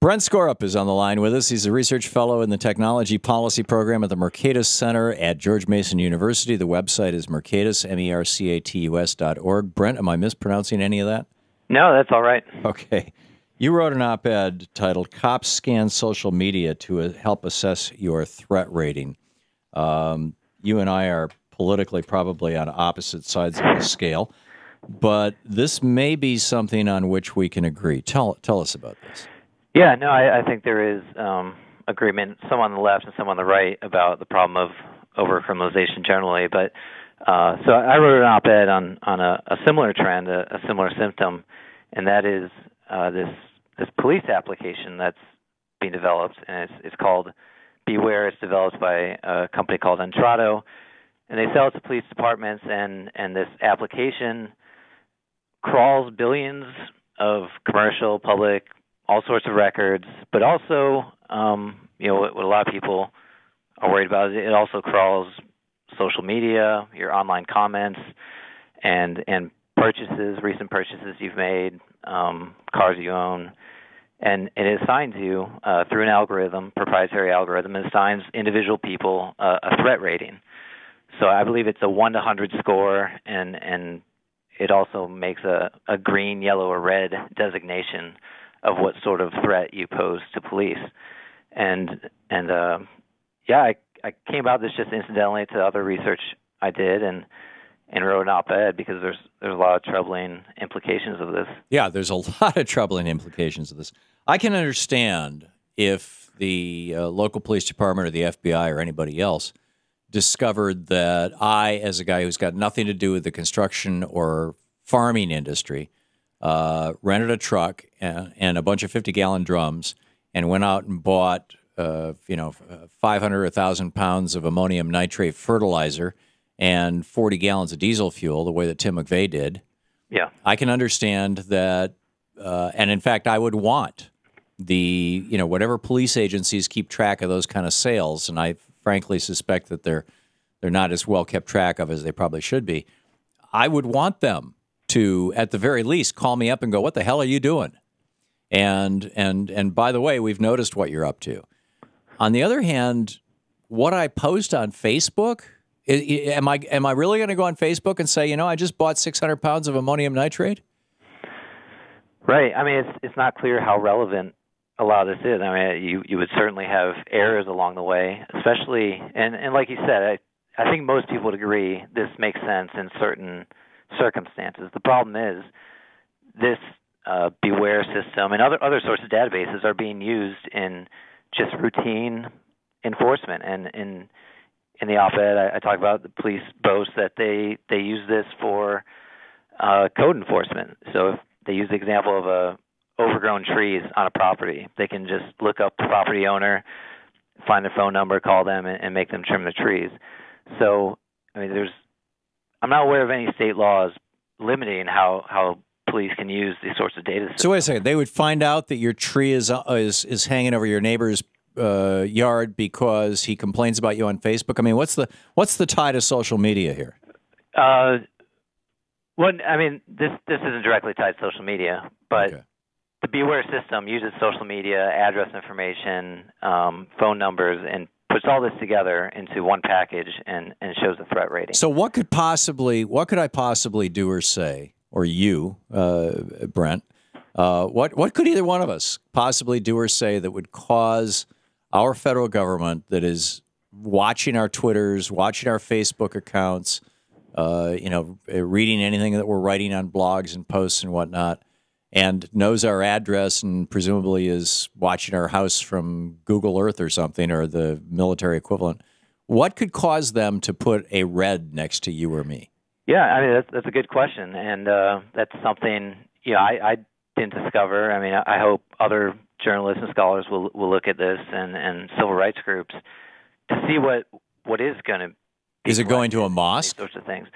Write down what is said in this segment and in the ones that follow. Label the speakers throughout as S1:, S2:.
S1: Brent Skorup is on the line with us. He's a research fellow in the Technology Policy Program at the Mercatus Center at George Mason University. The website is Mercatus, mercatus.org. Brent, am I mispronouncing any of that?
S2: No, that's all right.
S1: Okay. You wrote an op-ed titled Cops Scan Social Media to help assess your threat rating. You and I are politically probably on opposite sides of the scale, but this may be something on which we can agree. Tell us about this.
S2: Yeah, no, I think there is agreement, some on the left and some on the right, about the problem of overcriminalization generally. But so I wrote an op-ed on a similar trend, a similar symptom, and that is this police application that's being developed, and it's called Beware. It's developed by a company called Entrado, and they sell it to police departments. And this application crawls billions of commercial, public, all sorts of records, but also, what a lot of people are worried about is it also crawls social media, your online comments, and purchases, recent purchases you've made, cars you own, and it assigns you through an algorithm, proprietary algorithm, it assigns individual people a threat rating. So I believe it's a 1 to 100 score, and it also makes a green, yellow, or red designation of what sort of threat you pose to police. I came about this just incidentally to other research I did and wrote an op-ed because there's a lot of troubling implications of this. Yeah,
S1: there's a lot of troubling implications of this. I can understand if the local police department or the FBI or anybody else discovered that I, as a guy who's got nothing to do with the construction or farming industry, rented a truck and a bunch of 50-gallon drums and went out and bought, 500 or 1,000 pounds of ammonium nitrate fertilizer and 40 gallons of diesel fuel, the way that Tim McVeigh did.
S2: Yeah,
S1: I can understand that, and in fact, I would want whatever police agencies keep track of those kind of sales, and I frankly suspect that they're not as well kept track of as they probably should be. I would want them to, at the very least, call me up and go, "What the hell are you doing?" And by the way, we've noticed what you're up to. On the other hand, what I post on Facebook, am I really going to go on Facebook and say, I just bought 600 pounds of ammonium nitrate?
S2: Right. I mean, it's not clear how relevant a lot of this is. I mean, you would certainly have errors along the way, especially, and like you said, I think most people would agree this makes sense in certain circumstances. The problem is this Beware system and other sorts of databases are being used in just routine enforcement. And in the op-ed, I talk about the police boast that they use this for code enforcement. So if they use the example of overgrown trees on a property, they can just look up the property owner, find their phone number, call them, and make them trim the trees. So, I mean, I'm not aware of any state laws limiting how police can use these sorts of data systems.
S1: So wait a second. They would find out that your tree is hanging over your neighbor's yard because he complains about you on Facebook. I mean, what's the tie to social media here?
S2: Well, I mean, this isn't directly tied to social media, but okay. The Beware system uses social media, address information, phone numbers, and puts all this together into one package and shows a threat rating.
S1: So what could I possibly do or say, or you, Brent, what could either one of us possibly do or say that would cause our federal government that is watching our Twitters, watching our Facebook accounts, reading anything that we're writing on blogs and posts and whatnot, and knows our address and presumably is watching our house from Google Earth or something, or the military equivalent, what could cause them to put a red next to you or me?
S2: Yeah, I mean, that's a good question, and that's something I didn't discover. I mean, I hope other journalists and scholars will look at this and civil rights groups to see what is going to be.
S1: Is it going to a mosque?
S2: These sorts of things.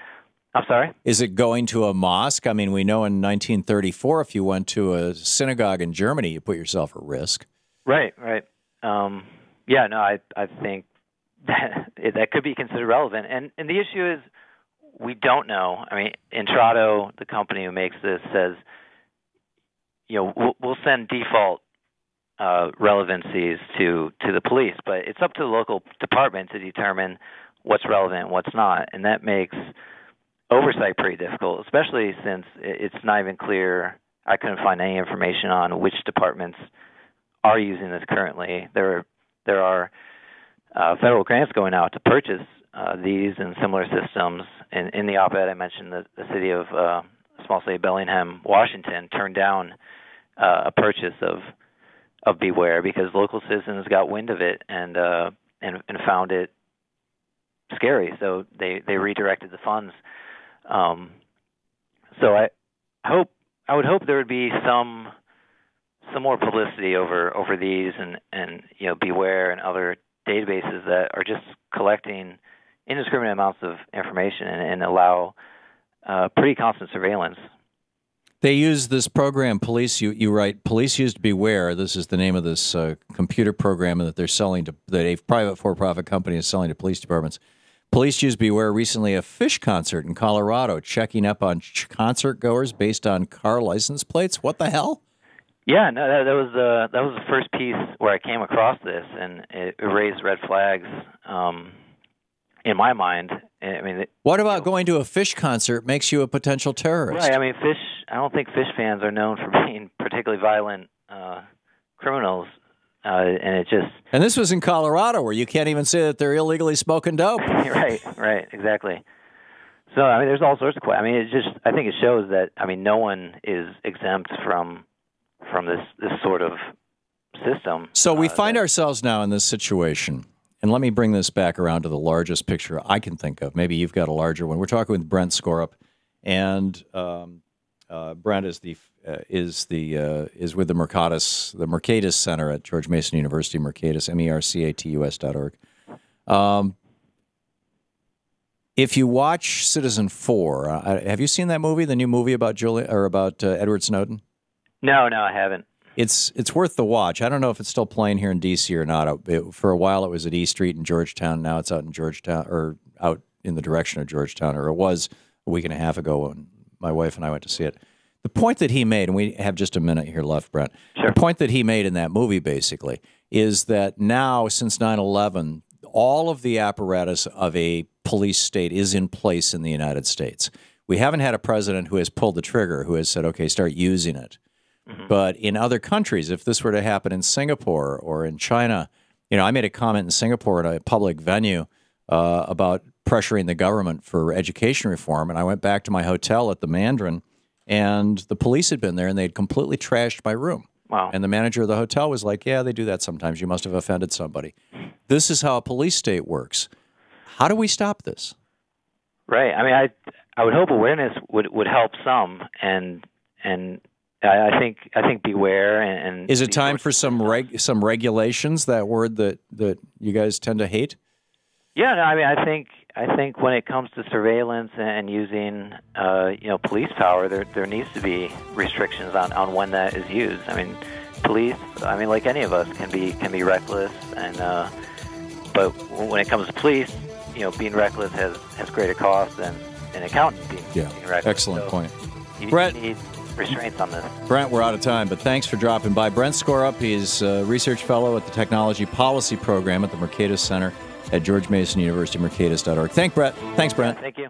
S2: I'm sorry?
S1: Is it going to a mosque? I mean, we know in 1934, if you went to a synagogue in Germany, you put yourself at risk.
S2: Right. I think that could be considered relevant. And the issue is we don't know. I mean, Entrado, the company who makes this, says, we'll send default relevancies to the police, but it's up to the local department to determine what's relevant and what's not, and that makes oversight pretty difficult, especially since it's not even clear. I couldn't find any information on which departments are using this currently. There are federal grants going out to purchase these and similar systems. And in the op-ed, I mentioned that the city of small city of Bellingham, Washington, turned down a purchase of Beware because local citizens got wind of it and found it scary. So they redirected the funds. So I would hope there would be some more publicity over these and Beware and other databases that are just collecting indiscriminate amounts of information and allow pretty constant surveillance.
S1: They use this program, police. You write, police used Beware. This is the name of this computer program that they're selling to, that a private for-profit company is selling to police departments. Police used Beware recently a Fish concert in Colorado, checking up on concert goers based on car license plates. What the hell?
S2: Yeah, no, that was the first piece where I came across this, and it raised red flags in my mind. I mean,
S1: what about going to a Fish concert makes you a potential terrorist?
S2: Right. I mean, Fish. I don't think Fish fans are known for being particularly violent criminals, and it just.
S1: And this was in Colorado, where you can't even say that they're illegally smoking dope.
S2: Right, exactly. So I mean, there's all sorts of questions. I mean, it just. I think it shows that no one is exempt from this sort of system.
S1: So we find ourselves now in this situation. And let me bring this back around to the largest picture I can think of. Maybe you've got a larger one. We're talking with Brent Skorup, and Brent is with the Mercatus Center at George Mason University, Mercatus, mercatus.org. If you watch Citizen 4, have you seen that movie, the new movie about Edward Snowden?
S2: No, I haven't.
S1: It's worth the watch. I don't know if it's still playing here in D.C. or not. For a while, it was at E Street in Georgetown. Now it's out in Georgetown, or out in the direction of Georgetown, or it was a week and a half ago when my wife and I went to see it. The point that he made, and we have just a minute here left, Brent.
S2: Sure.
S1: The point that he made in that movie, basically, is that now, since 9/11, all of the apparatus of a police state is in place in the United States. We haven't had a president who has pulled the trigger, who has said, okay, start using it. Mm-hmm. But in other countries, if this were to happen in Singapore or in China, I made a comment in Singapore at a public venue about pressuring the government for education reform, and I went back to my hotel at the Mandarin, and the police had been there, and they had completely trashed my room.
S2: Wow.
S1: And the manager of the hotel was like, yeah, they do that sometimes. You must have offended somebody. This is how a police state works. How do we stop this?
S2: Right. I mean, I would hope awareness would help some, and I think Beware and
S1: is it time for some regulations? That word that you guys tend to hate.
S2: Yeah, no, I mean, I think when it comes to surveillance and using police power, there needs to be restrictions on when that is used. I mean, police. I mean, like any of us, can be reckless, and but when it comes to police, being reckless has greater cost than an accountant being reckless.
S1: Excellent point.
S2: Brent, you need restraints on this.
S1: Brent, we're out of time, but thanks for dropping by. Brent Skorup, he's a research fellow at the Technology Policy Program at the Mercatus Center at George Mason University, mercatus.org. Thanks, Brent.
S2: Thank you.